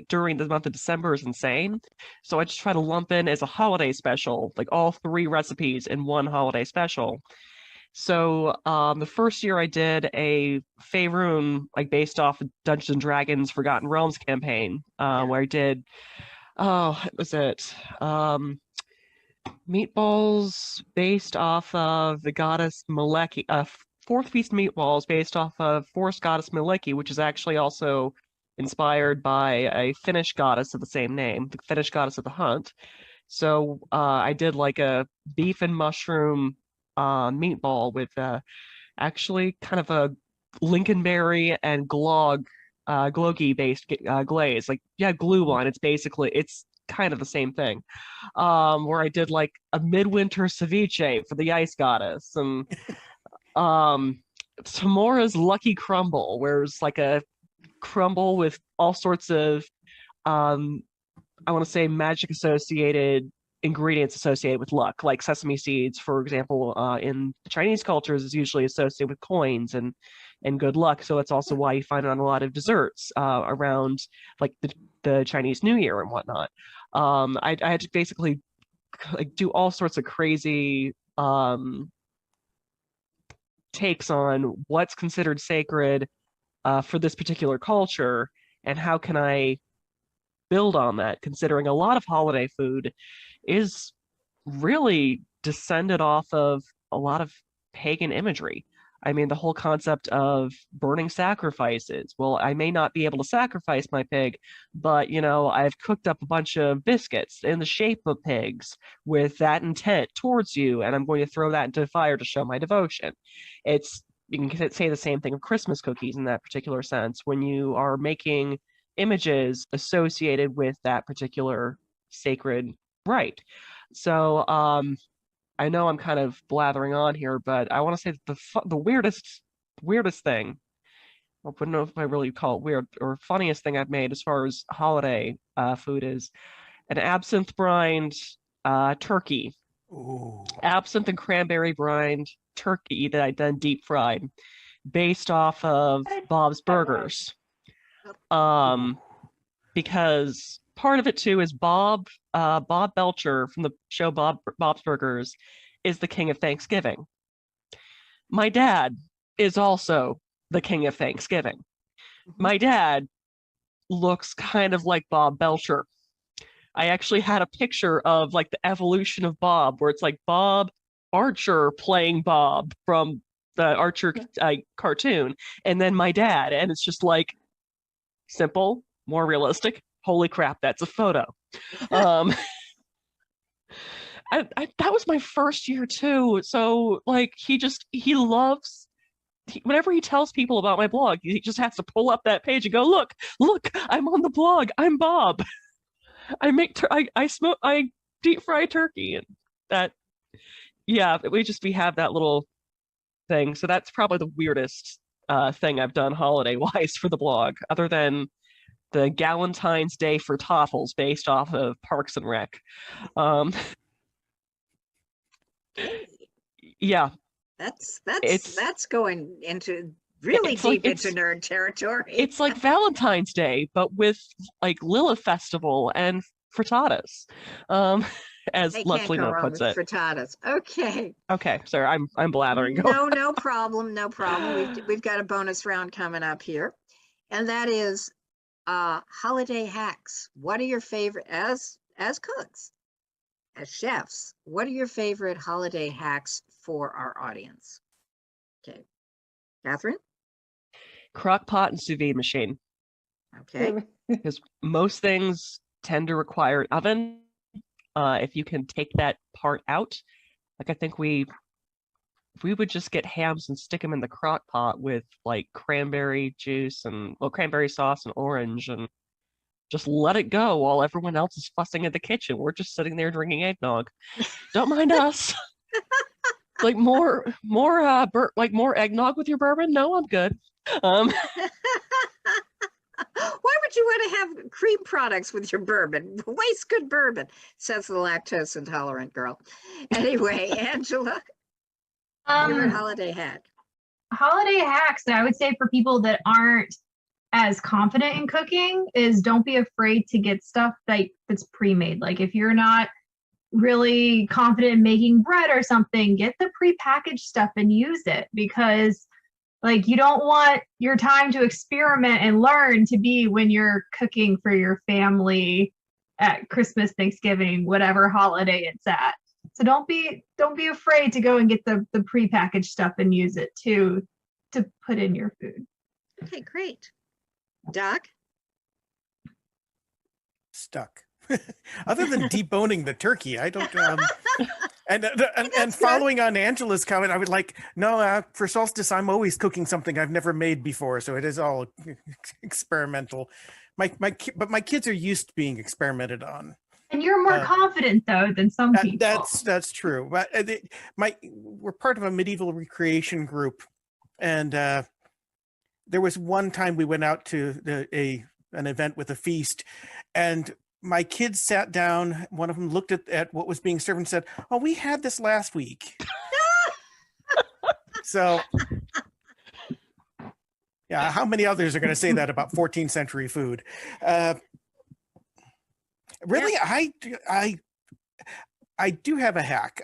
during the month of December is insane. So I just try to lump in as a holiday special, like all 3 recipes in one holiday special. So the first year I did a Faerun, like based off of Dungeons and Dragons Forgotten Realms campaign, where I did, oh, what was it? Meatballs based off of the goddess Maleki, fourth feast meatballs based off of forest goddess Maleki, which is actually also inspired by a Finnish goddess of the same name, the Finnish goddess of the hunt. So I did like a beef and mushroom meatball with actually kind of a Lincolnberry and Glogi based glaze. Like, yeah, glue on. It's kind of the same thing. Where I did like a midwinter ceviche for the ice goddess, and Tamora's lucky crumble, where it's like a crumble with all sorts of I want to say magic associated ingredients associated with luck, like sesame seeds, for example, in Chinese cultures is usually associated with coins and good luck. So that's also why you find it on a lot of desserts around like the Chinese New Year and whatnot. I had to basically like do all sorts of crazy takes on what's considered sacred for this particular culture and how can I build on that, considering a lot of holiday food is really descended off of a lot of pagan imagery. I mean, the whole concept of burning sacrifices. Well, I may not be able to sacrifice my pig, but I've cooked up a bunch of biscuits in the shape of pigs with that intent towards you, and I'm going to throw that into the fire to show my devotion. You can say the same thing of Christmas cookies in that particular sense. When you are making images associated with that particular sacred rite. So I know I'm kind of blathering on here, but I want to say that the weirdest thing, I don't know if I really call it weird, or funniest thing I've made as far as holiday food is an absinthe brined turkey. Ooh. Absinthe and cranberry brined turkey that I done deep fried based off of Bob's Burgers. Because part of it too is Bob Belcher from the show Bob's Burgers is the king of Thanksgiving. My dad is also the king of Thanksgiving. My dad looks kind of like Bob Belcher. I actually had a picture of like the evolution of Bob, where it's like Bob Archer playing Bob from the Archer cartoon, and then my dad, and it's just like simple, more realistic. Holy crap, that's a photo. That was my first year too. So like he loves whenever he tells people about my blog, he just has to pull up that page and go, look, I'm on the blog. I'm Bob. I deep fry turkey, and that, yeah, we have that little thing. So that's probably the weirdest thing I've done holiday wise for the blog, other than the Galentine's Day for Toffles based off of Parks and Rec. Yeah, That's going into really deep into nerd territory. It's like Valentine's Day, but with like Lilith Festival and frittatas, as Leslie Knope puts it. Frittatas. Okay. Okay, sorry, I'm blathering. No problem. We've got a bonus round coming up here, and that is holiday hacks. What are your favorite as cooks, as chefs? What are your favorite holiday hacks for our audience? Okay, Catherine. Crock pot and sous vide machine. Okay. Because most things tend to require an oven. If you can take that part out, like I think if we would just get hams and stick them in the crock pot with like cranberry juice and cranberry sauce and orange and just let it go while everyone else is fussing in the kitchen. We're just sitting there drinking eggnog. Don't mind us. Like more like more eggnog with your bourbon? No, I'm good. Um, Why would you want to have cream products with your bourbon? Waste good bourbon, says the lactose intolerant girl. Anyway, Angela, favorite holiday hack. Holiday hacks that I would say for people that aren't as confident in cooking is don't be afraid to get stuff that's pre-made. Like if you're not really confident in making bread or something, get the pre-packaged stuff and use it, because like you don't want your time to experiment and learn to be when you're cooking for your family at Christmas, Thanksgiving, whatever holiday it's at. So don't be afraid to go and get the pre-packaged stuff and use it to put in your food. Okay, great. Doc? Stuck. Other than deboning the turkey, I don't. And That's following on Angela's comment, I would like no. For solstice, I'm always cooking something I've never made before, so it is all experimental. But my kids are used to being experimented on. And you're more confident though than some people. That's true. But we're part of a medieval recreation group, and there was one time we went out to an event with a feast, and my kids sat down. One of them looked at what was being served and said, "Oh, we had this last week." So, yeah, how many others are going to say that about 14th century food? Really, yeah. I do have a hack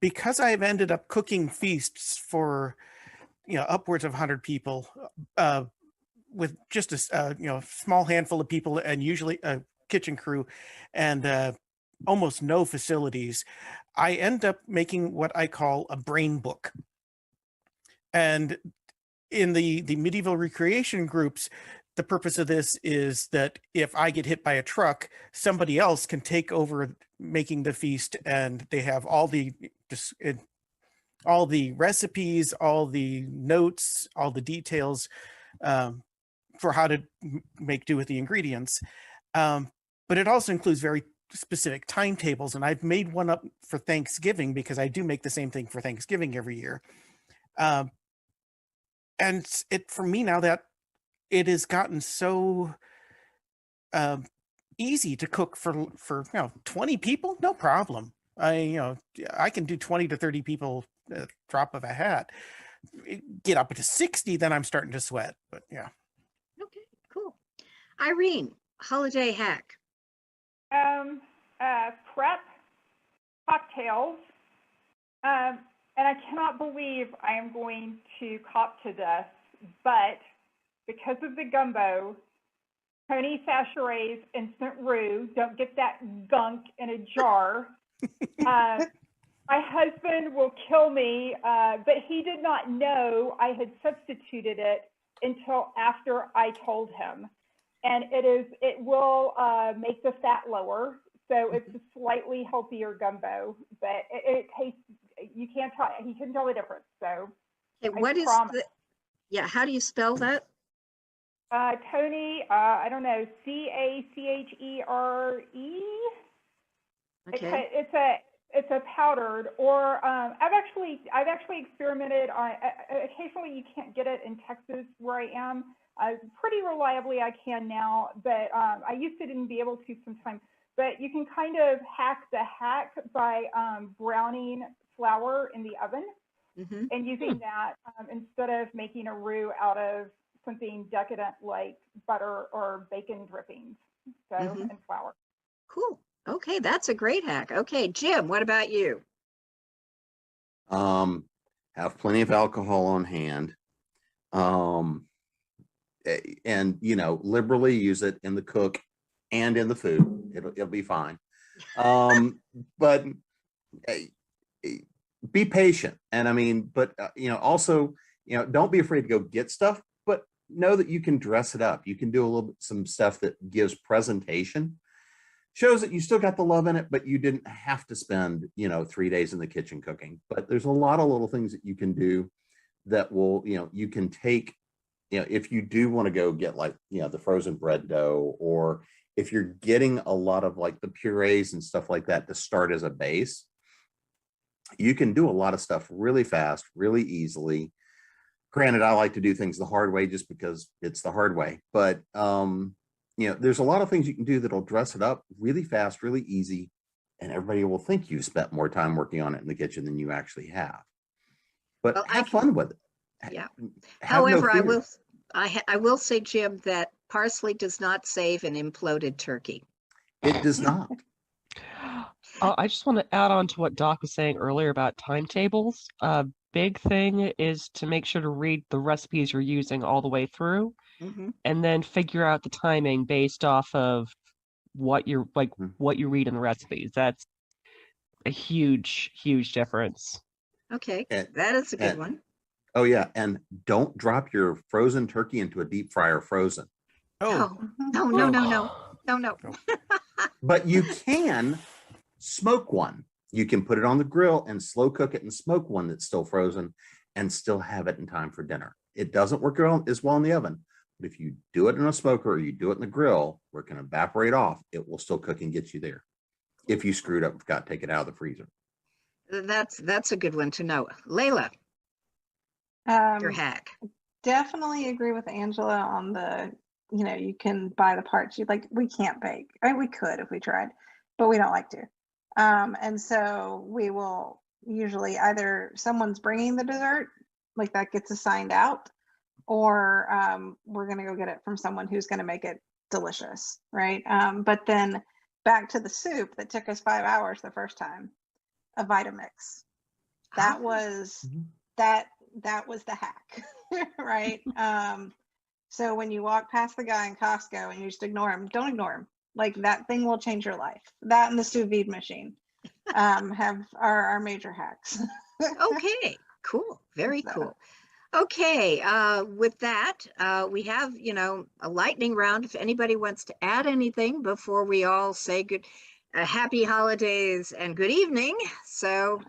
because I've ended up cooking feasts for upwards of 100 people with just a small handful of people and usually a kitchen crew and almost no facilities. I end up making what I call a brain book. And in the medieval recreation groups, the purpose of this is that if I get hit by a truck, somebody else can take over making the feast, and they have all the recipes, all the notes, all the details for how to make do with the ingredients. But it also includes very specific timetables, and I've made one up for Thanksgiving because I do make the same thing for Thanksgiving every year. And for me now that it has gotten so easy to cook for 20 people, no problem. I can do 20 to 30 people at the drop of a hat. Get up to 60, then I'm starting to sweat. But yeah. Okay, cool. Irene, holiday hack. Prep cocktails. And I cannot believe I am going to cop to this, but because of the gumbo, Tony Chachere's instant roux, don't get that gunk in a jar. My husband will kill me, but he did not know I had substituted it until after I told him. And it will make the fat lower. So it's a slightly healthier gumbo, but it tastes, he couldn't tell the difference. So Okay, what is how do you spell that? Tony, I don't know, Cachere. Okay. It's a powdered, or I've actually experimented on. Occasionally, you can't get it in Texas where I am. Pretty reliably, I can now, but I used to didn't be able to sometimes. But you can kind of hack the hack by browning flour in the oven and using that instead of making a roux out of something decadent like butter or bacon drippings. So and flour. Cool. Okay, that's a great hack. Okay, Jim, what about you? Have plenty of alcohol on hand. And liberally use it in the cook and in the food. It'll be fine. But be patient. And also, don't be afraid to go get stuff, but know that you can dress it up. You can do some stuff that gives presentation, shows that you still got the love in it, but you didn't have to spend 3 days in the kitchen cooking. But there's a lot of little things that you can do that will you can take if you do want to go get the frozen bread dough, or if you're getting a lot of the purees and stuff like that to start as a base, You can do a lot of stuff really fast, really easily. Granted, I like to do things the hard way just because it's the hard way. But there's a lot of things you can do that'll dress it up really fast, really easy, and everybody will think you spent more time working on it in the kitchen than you actually have. But Well, have fun with it. Yeah. Have no However, fear. I will say, Jim, that parsley does not save an imploded turkey. It does not. I just want to add on to what Doc was saying earlier about timetables. A big thing is to make sure to read the recipes you're using all the way through, Mhm. and then figure out the timing based off of what you're like, what you read in the recipes. That's a huge, huge difference. Okay, And- that is a good and- one. Oh yeah, and don't drop your frozen turkey into a deep fryer frozen. Oh, No. But you can smoke one. You can put it on the grill and slow cook it and smoke one that's still frozen and still have it in time for dinner. It doesn't work as well in the oven, but if you do it in a smoker or you do it in the grill where it can evaporate off, it will still cook and get you there. If you screwed up, forgot to take it out of the freezer. That's a good one to know. Layla, your hack. Definitely agree with Angela on the, you can buy the parts. We can't bake. I mean, we could if we tried, but we don't like to. And so we will usually either someone's bringing the dessert, like that gets assigned out, or we're going to go get it from someone who's going to make it delicious, right? But then back to the soup that took us 5 hours the first time, a Vitamix. That was that was the hack, right? So when you walk past the guy in Costco and you just ignore him, don't ignore him. Like that thing will change your life. That and the sous vide machine are our major hacks. Okay, cool. Very So- cool. Okay, with that, we have, a lightning round. If anybody wants to add anything before we all say happy holidays and good evening. So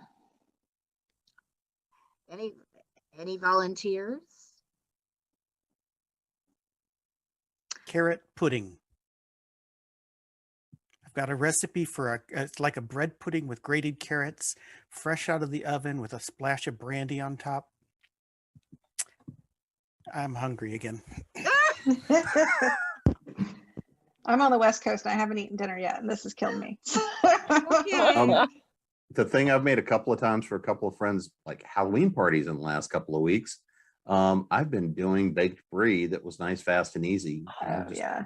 any volunteers? carrot pudding. I've got a recipe for it's like a bread pudding with grated carrots, fresh out of the oven with a splash of brandy on top. I'm hungry again. I'm on the West Coast and I haven't eaten dinner yet, and this has killed me. Okay. The thing I've made a couple of times for a couple of friends, like Halloween parties in the last couple of weeks, I've been doing baked brie that was nice, fast, and easy. Yeah.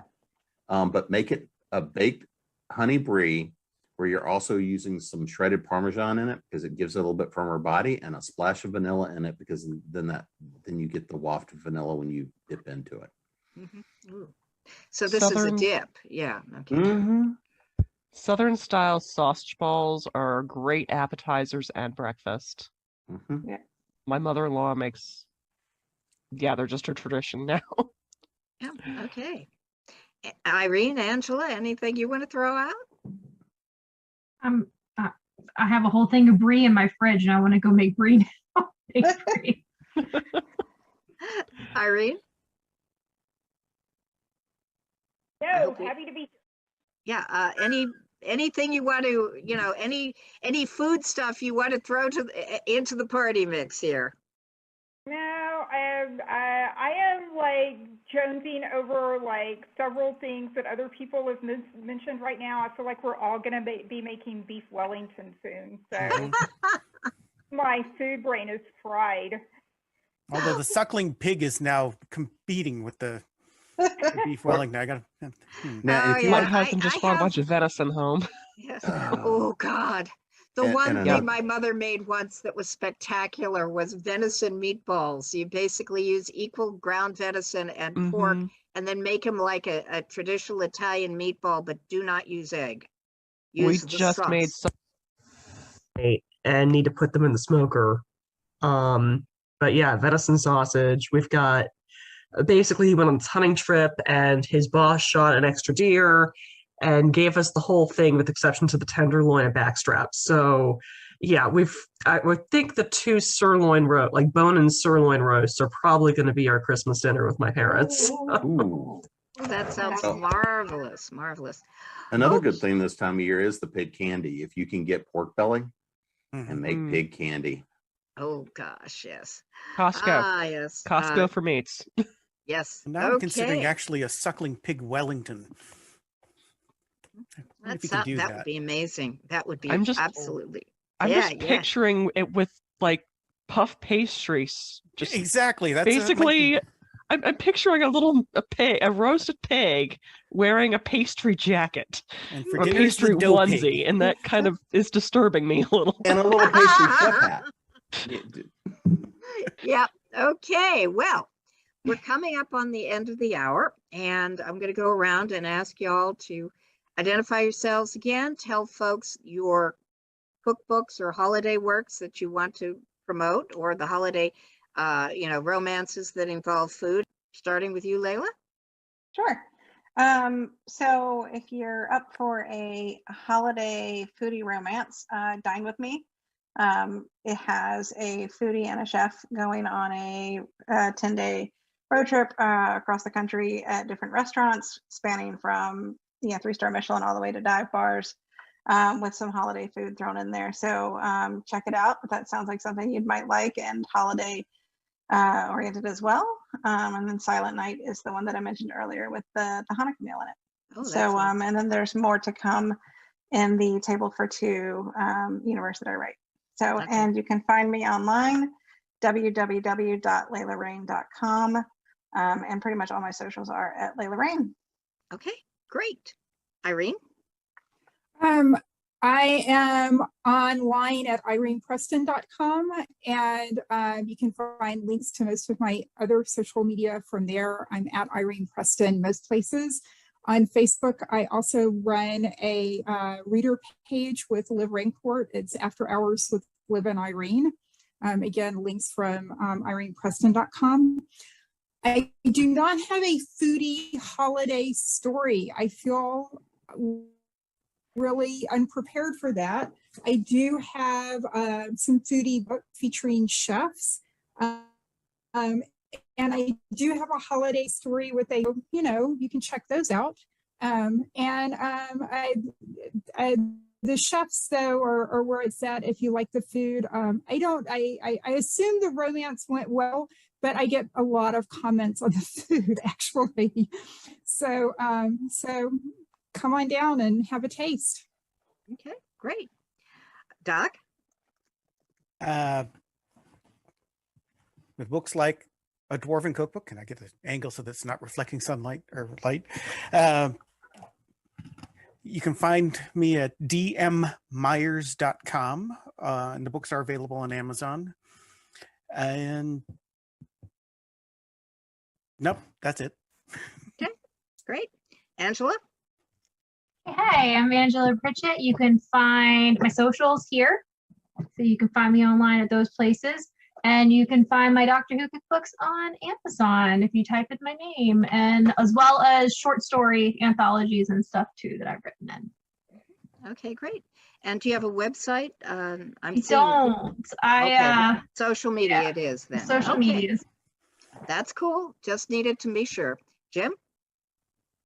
But make it a baked honey brie where you're also using some shredded Parmesan in it because it gives it a little bit firmer body, and a splash of vanilla in it because then you get the waft of vanilla when you dip into it. Mm-hmm. Ooh. So this is a dip. Yeah. Okay. Southern style sausage balls are great appetizers and breakfast. Yeah. My mother-in-law makes, they're just a tradition now. Yeah. Okay. Irene, Angela, anything you want to throw out? I have a whole thing of brie in my fridge, and I want to go make brie now. Baked brie. Irene? No, happy to be here. Yeah. Anything you want to, any food stuff you want to throw into the party mix here? No, I am like jonesing over like several things that other people have mentioned right now. I feel like we're all going to be making beef Wellington soon. So my food brain is fried. Although the suckling pig is now competing with the beef Wellington. I got Now, if you My want, husband just brought a bunch of venison home. Yes. Oh God. The And- one and thing another- my mother made once that was spectacular was venison meatballs. You basically use equal ground venison and pork, and then make them like a traditional Italian meatball, but do not use egg. We Use the just sauce. made some and need to put them in the smoker. But yeah, venison sausage. We've got basically he went on this hunting trip and his boss shot an extra deer and gave us the whole thing with exception to the tenderloin and backstrap. So yeah, I would think the two sirloin like bone and sirloin roasts are probably going to be our Christmas dinner with my parents. ooh. Oh, that sounds Oh. marvelous. Another Oh. good thing this time of year is the pig candy. If you can get pork belly, and make Mhm. pig candy. Oh gosh, yes. Costco. Yes. Costco for mates. Yes. Now I'm considering Okay. actually a suckling pig Wellington. If you can do That would that. be amazing. That would be I'm just absolutely. I'm Yeah, just yeah. picturing it with like puff pastries. Just Exactly. That's basically, I'm picturing a roasted pig wearing a pastry jacket and for or dinner is the pastry dough onesie, pig. and that kind of is disturbing me a little. And a little pastry chef hat. Yep. Okay. Well, we're coming up on the end of the hour, and I'm going to go around and ask y'all to identify yourselves again. Tell folks your cookbooks or holiday works that you want to promote, or the holiday, romances that involve food. Starting with you, Layla. Sure. So if you're up for a holiday foodie romance, Dine With Me. It has a foodie and a chef going on a 10-day road trip across the country at different restaurants, spanning from 3-star Michelin all the way to dive bars, with some holiday food thrown in there. So check it out. That sounds like something you might like, and holiday oriented as well. And then Silent Night is the one that I mentioned earlier with the Hanukkah meal in it. Oh, So and then there's more to come in the Table for Two universe that I write. So, Okay. and you can find me online, www.laylarain.com. And pretty much all my socials are at Layla Rain. Okay, great. Irene? I am online at irenepreston.com, and you can find links to most of my other social media from there. I'm at Irene Preston most places. On Facebook, I also run a reader page with Liv Raincourt. It's After Hours with Liv and Irene. Again, links from irenepreston.com. I do not have a foodie holiday story. I feel really unprepared for that. I do have some foodie book featuring chefs. And I do have a holiday story with you can check those out. The chefs though are where it's at if you like the food. I assume the romance went well, but I get a lot of comments on the food actually. So come on down and have a taste. Okay, great. Doc? With books like A Dwarven Cookbook, can I get an angle so that's not reflecting sunlight or light? You can find me at dmmyers.com, and the books are available on Amazon. And nope, that's it. Okay, great. Angela? Hey, I'm Angela Pritchett. You can find my socials here. So you can find me online at those places. And you can find my Doctor Who cookbooks on Amazon if you type in my name, and as well as short story anthologies and stuff too that I've written in. Okay, great. And do you have a website? Social media yeah, it is then. Social medias. That's cool. Just needed to be sure. Jim?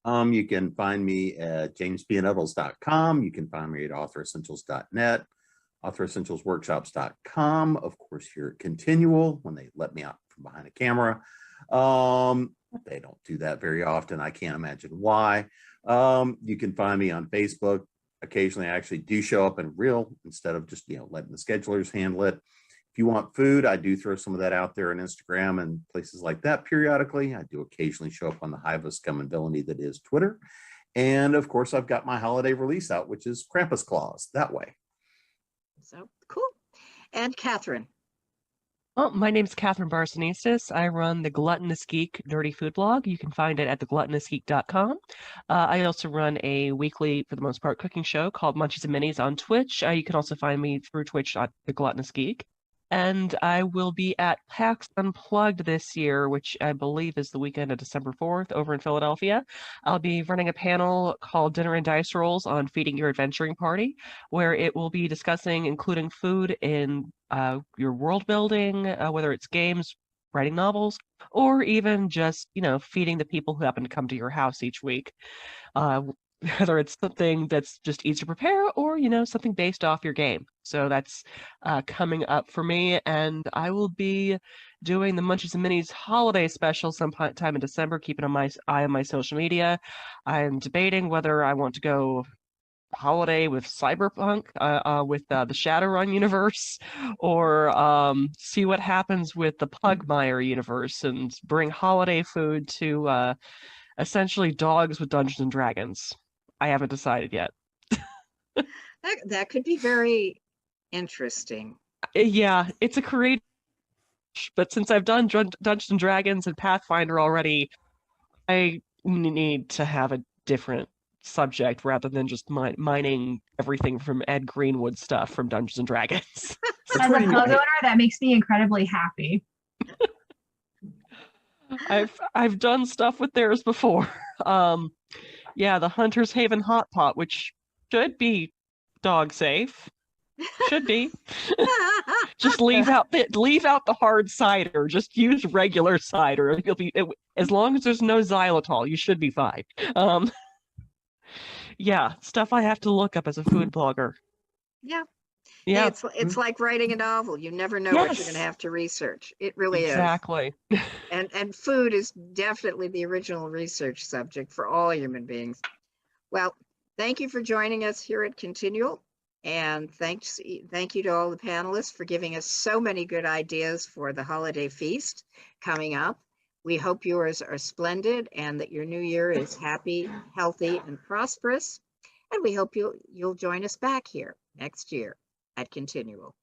You can find me at jamesbnettles.com. You can find me at authoressentials.net, authoressentialsworkshops.com. Of course, here at ConTinual, when they let me out from behind a camera. They don't do that very often. I can't imagine why. You can find me on Facebook. Occasionally, I actually do show up in real instead of just letting the schedulers handle it. If you want food, I do throw some of that out there on Instagram and places like that periodically. I do occasionally show up on the hive of scum and villainy that is Twitter. And of course, I've got my holiday release out, which is Krampus Claus, that way. So cool. And Catherine? Well, my name is Catherine Barsonistis. I run the Gluttonous Geek Dirty Food blog. You can find it at thegluttinousgeek.com. I also run a weekly, for the most part, cooking show called Munchies and Minis on Twitch. You can also find me through Twitch at The Gluttonous Geek. And I will be at PAX Unplugged this year, which I believe is the weekend of December 4th over in Philadelphia. I'll be running a panel called Dinner and Dice Rolls on Feeding Your Adventuring Party, where it will be discussing including food in your world building, whether it's games, writing novels, or even just, feeding the people who happen to come to your house each week. whether it's something that's just easy to prepare or, something based off your game. So that's coming up for me, and I will be doing the Munchies and Minis holiday special sometime in December, keeping an eye on my social media. I'm debating whether I want to go holiday with Cyberpunk, with the Shadowrun universe, or see what happens with the Pugmire universe and bring holiday food to essentially dogs with Dungeons and Dragons. I haven't decided yet. That could be very interesting. Yeah, it's a creative, but since I've done Dungeons and Dragons and Pathfinder already, I need to have a different subject rather than just mining everything from Ed Greenwood stuff from Dungeons and Dragons. As a pug owner, that makes me incredibly happy. I've done stuff with theirs before. Yeah, the Hunter's Haven Hot Pot, which should be dog safe. Should be. Just leave out the hard cider. Just use regular cider. As long as there's no xylitol, you should be fine. Yeah, stuff I have to look up as a food blogger. Yeah. Yeah. It's like writing a novel. You never know what you're going to have to research. It really exactly. is. And food is definitely the original research subject for all human beings. Well, thank you for joining us here at Continual. And thank you to all the panelists for giving us so many good ideas for the holiday feast coming up. We hope yours are splendid and that your new year is happy, healthy, and prosperous. And we hope you'll join us back here next year at Continual.